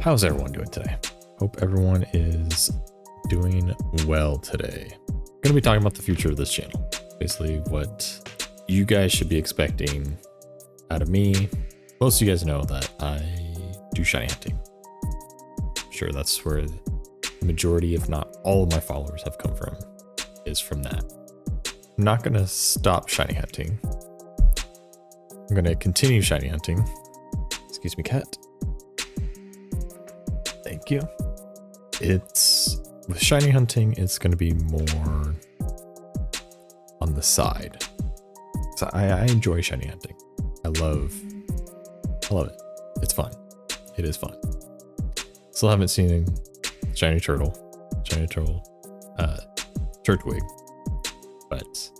How's everyone doing today? Hope everyone is doing well today. I'm going to be talking about the future of this channel. Basically what you guys should be expecting out of me. Most of you guys know that I do shiny hunting. I'm sure that's where the majority, if not all of my followers have come from, is from that. I'm not going to stop shiny hunting. I'm going to continue shiny hunting. Excuse me, cat. Thank you. With shiny hunting, it's going to be more on the side. So I enjoy shiny hunting. I love it. It's fun. It is fun. Still haven't seen shiny turtle, Turtwig, but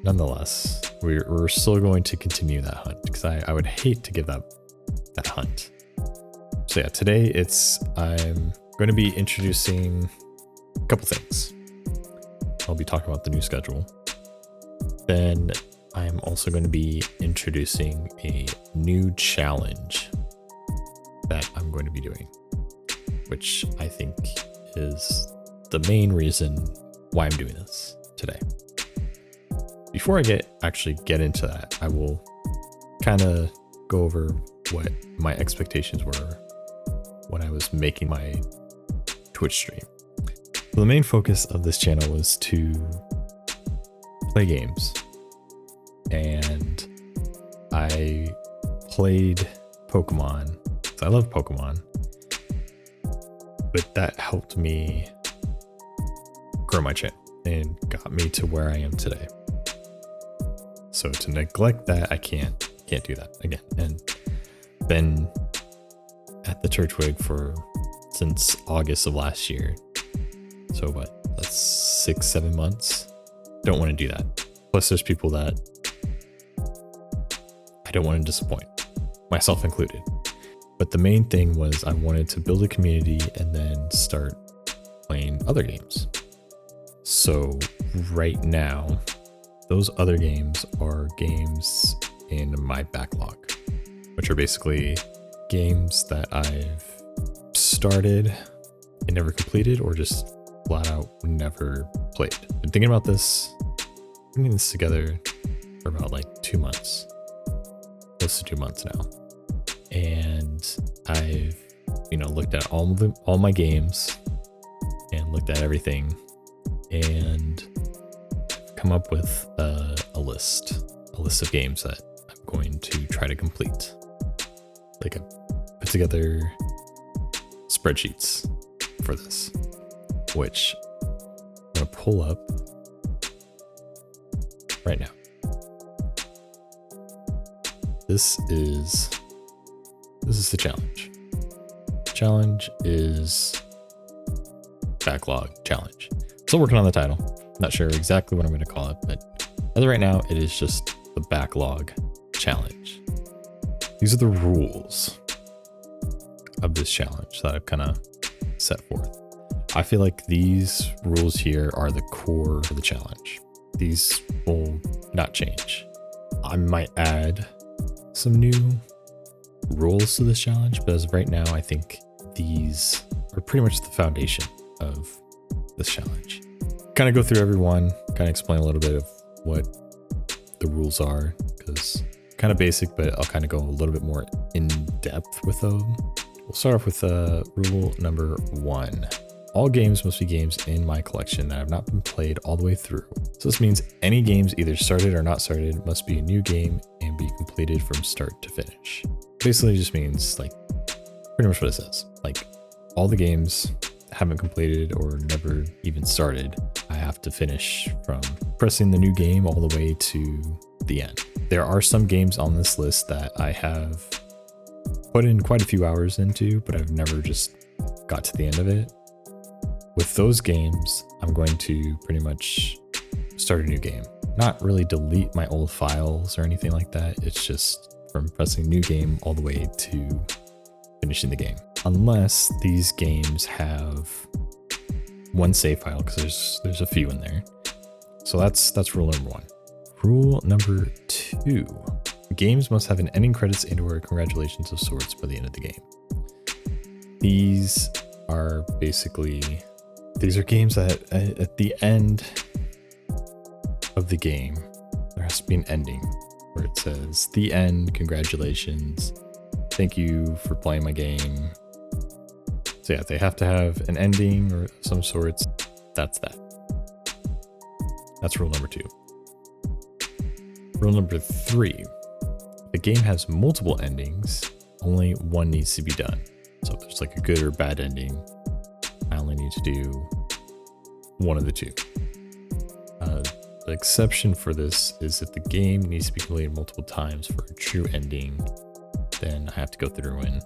nonetheless, we're still going to continue that hunt because I would hate to give that hunt. So yeah, today I'm going to be introducing a couple things. I'll be talking about the new schedule. Then I am also going to be introducing a new challenge that I'm going to be doing, which I think is the main reason why I'm doing this today. Before I actually get into that, I will kind of go over what my expectations were when I was making my Twitch stream. So the main focus of this channel was to play games, and I played Pokemon. So I love Pokemon, but that helped me grow my channel and got me to where I am today. So to neglect that, I can't do that again. And been at the Turtwig since August of last year. So what? That's 6-7 months. Don't want to do that. Plus there's people that I don't want to disappoint, myself included. But the main thing was I wanted to build a community and then start playing other games. So right now, those other games are games in my backlog, which are basically games that I've started and never completed, or just flat out never played. Been thinking about this, putting this together for about like 2 months, close to 2 months now. And I've, looked at all my games and looked at everything and come up with a list of games that I'm going to try to complete. Like I put together spreadsheets for this, which I'm gonna pull up right now. This is the challenge. Challenge is backlog challenge. Still working on the title. Not sure exactly what I'm going to call it, but as of right now, it is just the backlog challenge. These are the rules of this challenge that I've kind of set forth. I feel like these rules here are the core of the challenge. These will not change. I might add some new rules to this challenge, but as of right now, I think these are pretty much the foundation of this challenge. Kind of go through every one, kind of explain a little bit of what the rules are, because kind of basic, but I'll kind of go a little bit more in depth with them. We'll start off with rule number 1. All games must be games in my collection that have not been played all the way through. So this means any games either started or not started must be a new game and be completed from start to finish. Basically just means like pretty much what it says. Like all the games haven't completed or never even started, I have to finish from pressing the new game all the way to the end. There are some games on this list that I have put in quite a few hours into, but I've never just got to the end of it. With those games, I'm going to pretty much start a new game. Not really delete my old files or anything like that. It's just from pressing new game all the way to finishing the game. Unless these games have one save file, because there's a few in there. So that's rule number 1. Rule number 2. Games must have an ending credits and or congratulations of sorts by the end of the game. these are basically, these are games that at the end of the game, there has to be an ending where it says, the end, congratulations, thank you for playing my game. So yeah, they have to have an ending or some sorts. That's that. That's rule number 2. Rule number 3, the game has multiple endings, only one needs to be done. So if there's like a good or bad ending, I only need to do one of the 2. The exception for this is if the game needs to be completed multiple times for a true ending, then I have to go through and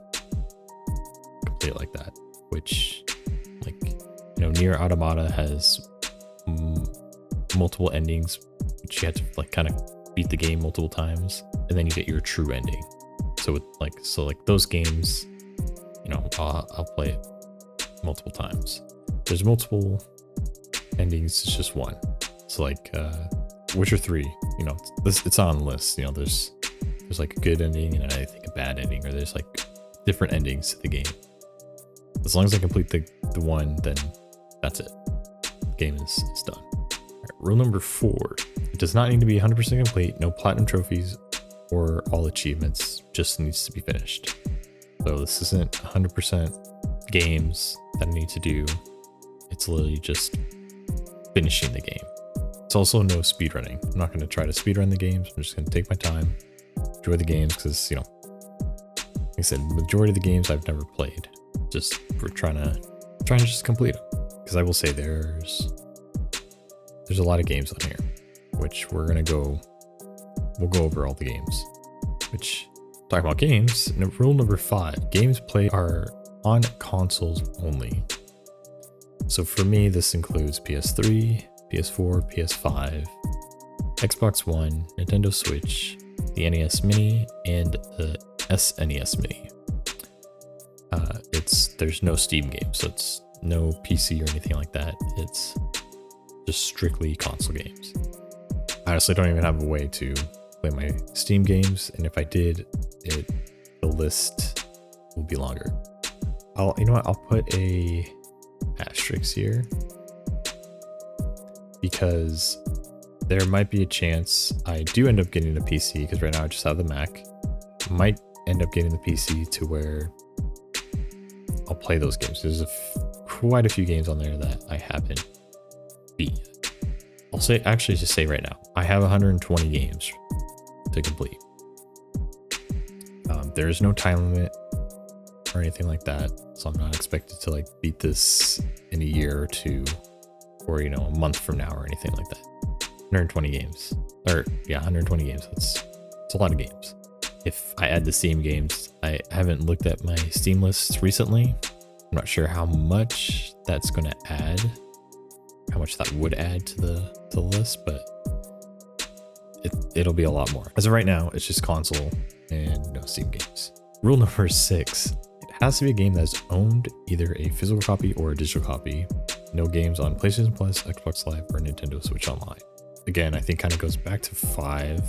complete it like that. Which, like, you know, Nier Automata has multiple endings, which you have to like kind of beat the game multiple times, and then you get your true ending. So with like those games, you know, I'll play it multiple times. There's multiple endings, it's just one. So like Witcher 3, you know, it's on the list. You know, there's like a good ending and I think a bad ending, or there's like different endings to the game. As long as I complete the one, then that's it. The game is done. All right, rule number 4, it does not need to be 100% complete, no platinum trophies or all achievements, just needs to be finished. So this isn't 100% games that I need to do. It's literally just finishing the game. It's also no speedrunning. I'm not going to try to speedrun the games. I'm just going to take my time, enjoy the games, because, you know, like I said, the majority of the games I've never played. Just we're trying to just complete them. Because I will say there's a lot of games on here, which we'll go over all the games. Which, talking about games, rule number 5, games played are on consoles only. So for me, this includes PS3, PS4, PS5, Xbox One, Nintendo Switch, the NES Mini, and the SNES Mini. There's no Steam games, so it's no PC or anything like that. It's just strictly console games. I honestly don't even have a way to play my Steam games, and if I did, the list will be longer. You know what? I'll put a asterisk here because there might be a chance I do end up getting a PC, because right now I just have the Mac. Might end up getting the PC to where I'll play those games. There's quite a few games on there that I haven't beat yet. I'll say, actually just say right now, I have 120 games to complete. There is no time limit or anything like that, so I'm not expected to like beat this in a year or 2, or, you know, a month from now or anything like that. 120 games, or yeah, 120 games. It's a lot of games. If I add the Steam games, I haven't looked at my Steam lists recently. I'm not sure how much that's going to add, how much that would add to the list, but it'll be a lot more. As of right now, it's just console and no Steam games. Rule number 6, it has to be a game that is owned either a physical copy or a digital copy. No games on PlayStation Plus, Xbox Live, or Nintendo Switch Online. Again, I think kind of goes back to 5,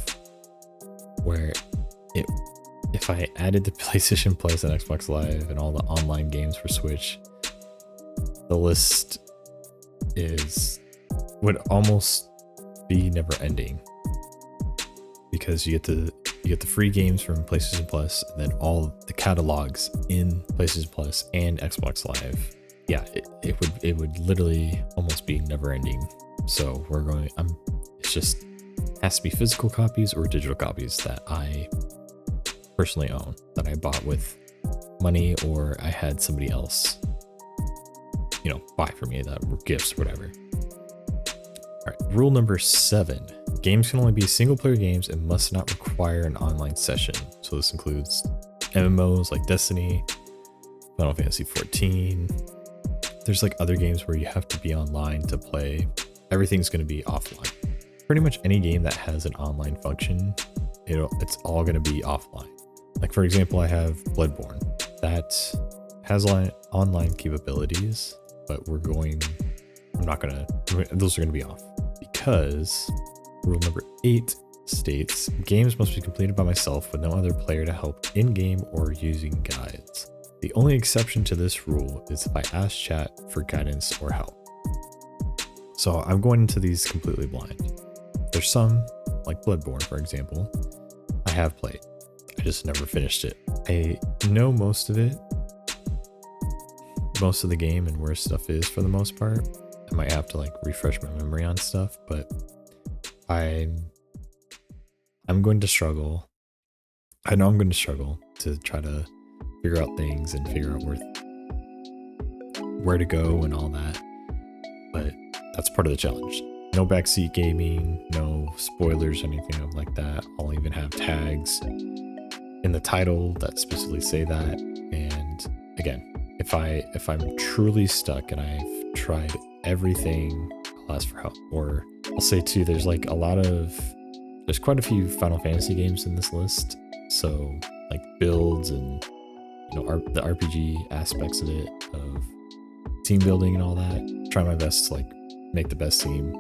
where if I added the PlayStation Plus and Xbox Live and all the online games for Switch, the list would almost be never ending, because you get the free games from PlayStation Plus and then all the catalogs in PlayStation Plus and Xbox Live. Yeah, it would literally almost be never ending. So it's just has to be physical copies or digital copies that I personally own, that I bought with money, or I had somebody else, you know, buy for me, that were gifts or whatever. All right, rule number 7, games can only be single player games and must not require an online session. So this includes MMOs like Destiny, Final Fantasy 14. There's like other games where you have to be online to play. Everything's going to be offline. Pretty much any game that has an online function, it's all going to be offline. Like, for example, I have Bloodborne that has online capabilities, but those are going to be off, because rule number 8 states games must be completed by myself with no other player to help in game or using guides. The only exception to this rule is if I ask chat for guidance or help. So I'm going into these completely blind. There's some, like Bloodborne, for example, I have played. I just never finished it. I know most of it, most of the game and where stuff is for the most part. I might have to like refresh my memory on stuff, but I'm going to struggle. I know I'm going to struggle to try to figure out things and figure out where to go and all that. But that's part of the challenge. No backseat gaming, no spoilers, anything of like that. I'll even have tags in the title that specifically say that. And again, if I'm truly stuck and I've tried everything, I'll ask for help. Or I'll say too, there's quite a few Final Fantasy games in this list. So like builds and the RPG aspects of it, of team building and all that. Try my best to like make the best team.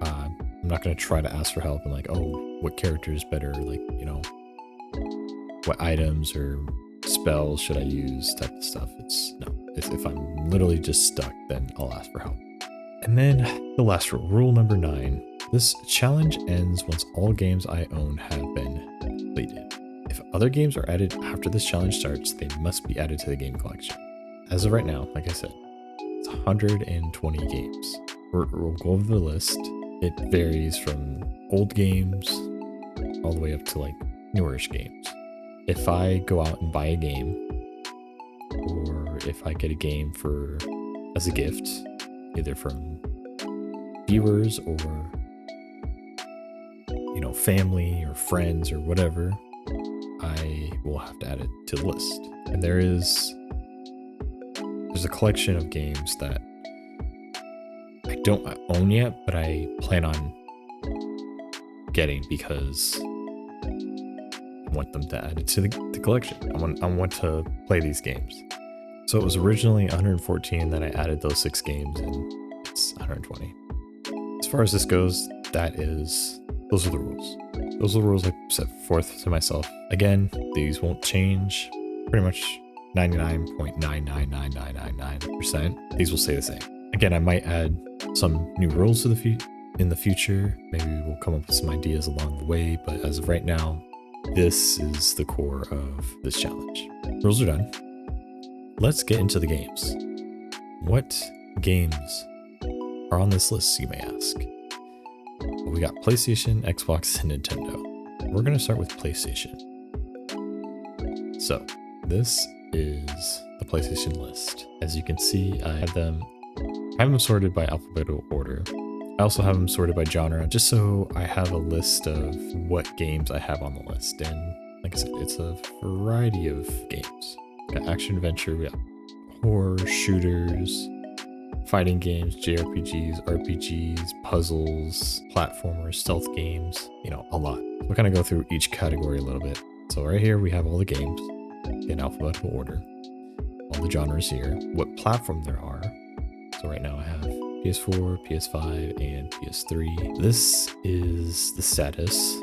I'm not going to try to ask for help and like, oh, what character is better? Like, what items or spells should I use type of stuff. If I'm literally just stuck, then I'll ask for help. And then the last rule number 9, this challenge ends once all games I own have been completed. If other games are added after this challenge starts, they must be added to the game collection. As of right now, like I said, it's 120 games. We'll go over the list. It varies from old games all the way up to like newerish games. If I go out and buy a game, or if I get a game as a gift, either from viewers or family or friends or whatever, I will have to add it to the list. And there's a collection of games that I don't own yet, but I plan on getting because I want them to add it to the collection. I want to play these games. So it was originally 114, then I added those 6 games and it's 120. As far as this goes, those are the rules. Those are the rules I set forth to myself. Again, these won't change. Pretty much 99.999999%. These will stay the same. Again, I might add some new rules in the future. Maybe we'll come up with some ideas along the way, but as of right now, this is the core of this challenge. Rules are done. Let's get into the games. What games are on this list, you may ask? Well, we got PlayStation, Xbox, and Nintendo. We're going to start with PlayStation. So, this is the PlayStation list. As you can see, I have them sorted by alphabetical order. I also have them sorted by genre, just so I have a list of what games I have on the list. And like I said, it's a variety of games. We got action adventure, we got horror, shooters, fighting games, JRPGs, RPGs, puzzles, platformers, stealth games, a lot. We'll kind of go through each category a little bit. So right here we have all the games in alphabetical order, all the genres here, what platform there are. So right now I have PS4, PS5, and PS3. This is the status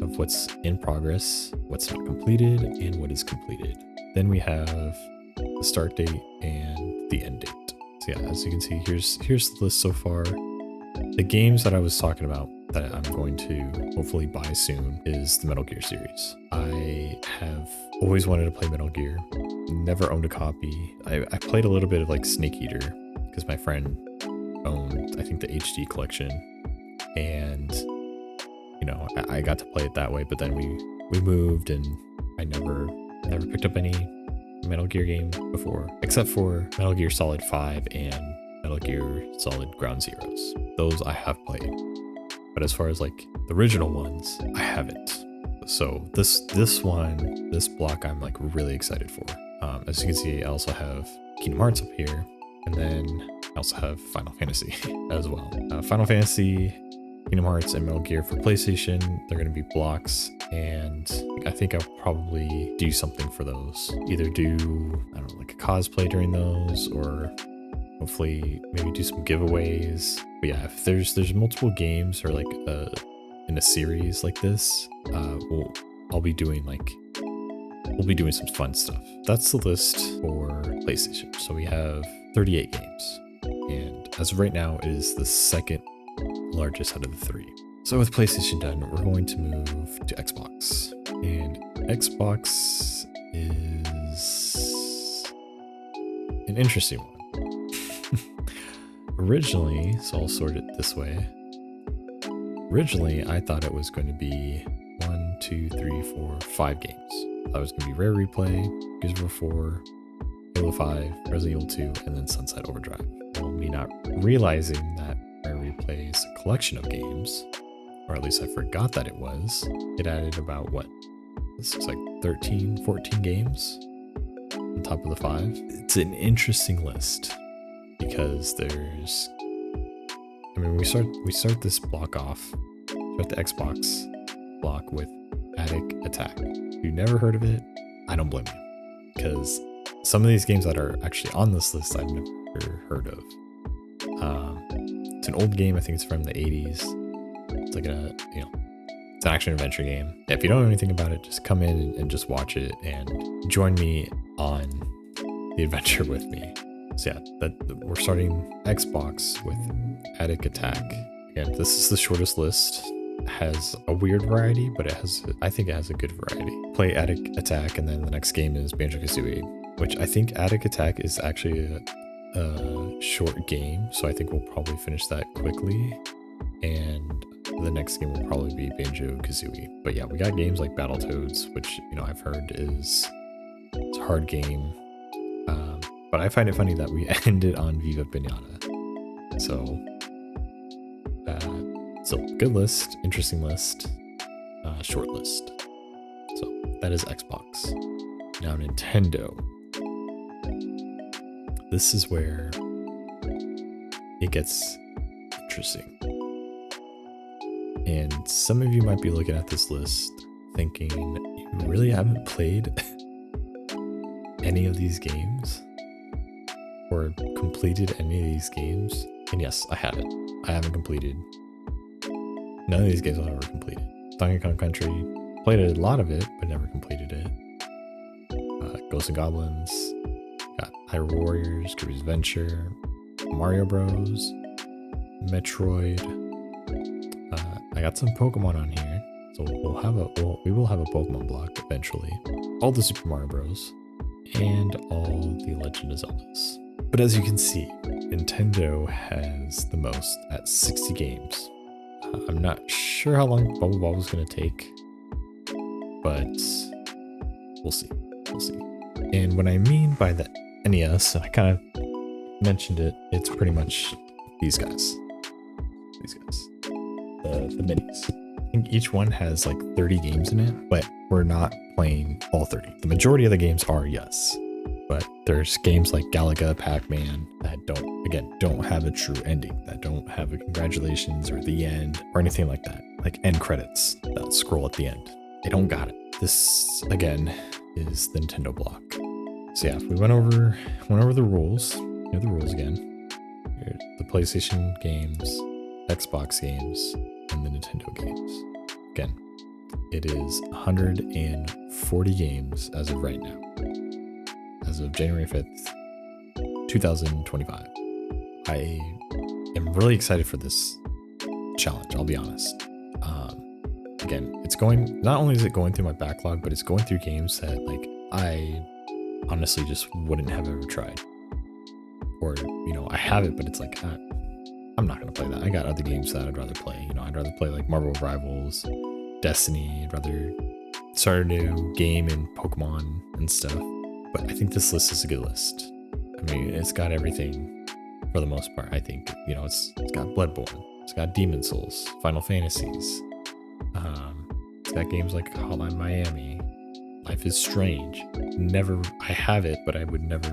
of what's in progress, what's not completed, and what is completed. Then we have the start date and the end date. So yeah, as you can see, here's the list so far. The games that I was talking about that I'm going to hopefully buy soon is the Metal Gear series. I have always wanted to play Metal Gear, never owned a copy. I played a little bit of like Snake Eater because my friend owned, I think, the HD collection, and I got to play it that way. But then we moved, and I never picked up any Metal Gear game before, except for Metal Gear Solid 5 and Metal Gear Solid Ground Zeroes. Those I have played, but as far as like the original ones, I haven't. So this block I'm like really excited for. As you can see, I also have Kingdom Hearts up here, and then I also have Final Fantasy as well. Final Fantasy, Kingdom Hearts, and Metal Gear for PlayStation, they're going to be blocks, and I think I'll probably do something for those. Either do, I don't know, like a cosplay during those, or hopefully maybe do some giveaways. But yeah, if there's multiple games or like in a series like this, I'll be doing like we'll be doing some fun stuff. That's the list for PlayStation. So we have 38 games. And as of right now, it is the second largest out of the three. So with PlayStation done, we're going to move to Xbox. And Xbox is an interesting one. Originally, so I'll sort it this way. Originally, I thought it was going to be 1, 2, 3, 4, 5 games. I thought it was going to be Rare Replay, Gears of War 4, Halo 5, Resident Evil 2, and then Sunset Overdrive. Well, me not realizing that Rare Replay is a collection of games, or at least I forgot that it was. It added about what? This looks like 13, 14 games on top of the 5. It's an interesting list because there's, I mean, we start this block off, start the Xbox block with Attic Attack. If you've never heard of it, I don't blame you, because some of these games that are actually on this list I've never heard of. It's an old game. I think it's from the 80s. It's like it's an action adventure game. If you don't know anything about it, just come in and just watch it and join me on the adventure with me. So yeah, we're starting Xbox with Attic Attack. Again, this is the shortest list. It has a weird variety, but I think it has a good variety. Play Attic Attack, and then the next game is Banjo-Kazooie, which I think Attic Attack is actually a short game, so I think we'll probably finish that quickly. And the next game will probably be Banjo-Kazooie. But yeah, we got games like Battletoads, which I've heard it's a hard game. But I find it funny that we ended on Viva Pinata. So good list, interesting list, short list. So that is Xbox. Now Nintendo. This is where it gets interesting. And some of you might be looking at this list thinking, you really haven't played any of these games? Or completed any of these games? And yes, I haven't. I haven't completed. None of these games I've ever completed. Donkey Kong Country, played a lot of it, but never completed it. Ghosts and Goblins, got Hyrule Warriors, Kirby's Adventure, Mario Bros, Metroid. I got some Pokemon on here, so we will have a Pokemon block eventually. All the Super Mario Bros, and all the Legend of Zeldas. But as you can see, Nintendo has the most at 60 games. I'm not sure how long Bubble Bobble is going to take, but we'll see. We'll see. And what I mean by the NES, and I kind of mentioned it, it's pretty much these guys. These guys. The minis. I think each one has like 30 games in it, but we're not playing all 30. The majority of the games are, yes. But there's games like Galaga, Pac-Man that don't have a true ending, that don't have a congratulations or the end or anything like that. Like end credits that scroll at the end. They don't got it. This again is the Nintendo block. So yeah, we went over the rules. Here are the rules again. Here's the PlayStation games, Xbox games, and the Nintendo games. Again, it is 140 games as of right now. As of January 5th, 2025. I am really excited for this challenge, I'll be honest. Again, it's going, not only is it going through my backlog, but it's going through games that like I honestly just wouldn't have ever tried. Or, I have it, but it's like, I'm not going to play that. I got other games that I'd rather play. I'd rather play like Marvel Rivals, Destiny. I'd rather start a new game in Pokemon and stuff. But I think this list is a good list. I mean, it's got everything for the most part, I think. It's got Bloodborne. It's got Demon Souls, Final Fantasies. It's got games like Hotline Miami, Life is Strange. I have it, but I'm never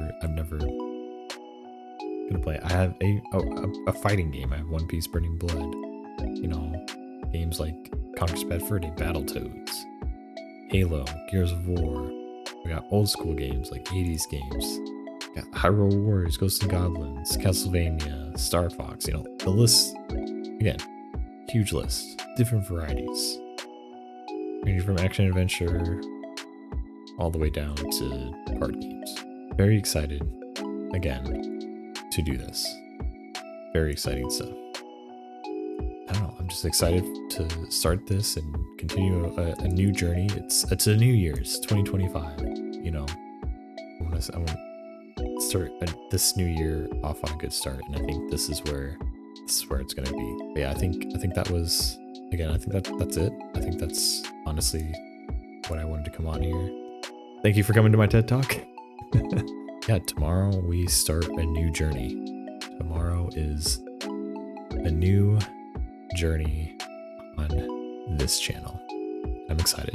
gonna play it. I have a fighting game. I have One Piece Burning Blood. Games like Conquer's Bad Fur Day, Battletoads, Halo, Gears of War. We got old school games like 80s games. We got Hyrule Warriors, Ghosts and Goblins, Castlevania, Star Fox. The list, again, huge list. Different varieties. Ranging from action adventure all the way down to card games. Very excited, again, to do this. Very exciting stuff. I don't know, I'm just excited to start this and continue a new journey. It's a new year, it's 2025, you know. I want to start this new year off on a good start, and I think this is where it's gonna be. But yeah, I think that was, again, I think that's it. I think that's honestly what I wanted to come on here. Thank you for coming to my TED Talk. Yeah, tomorrow we start a new journey. Tomorrow is a new journey on this channel. I'm excited.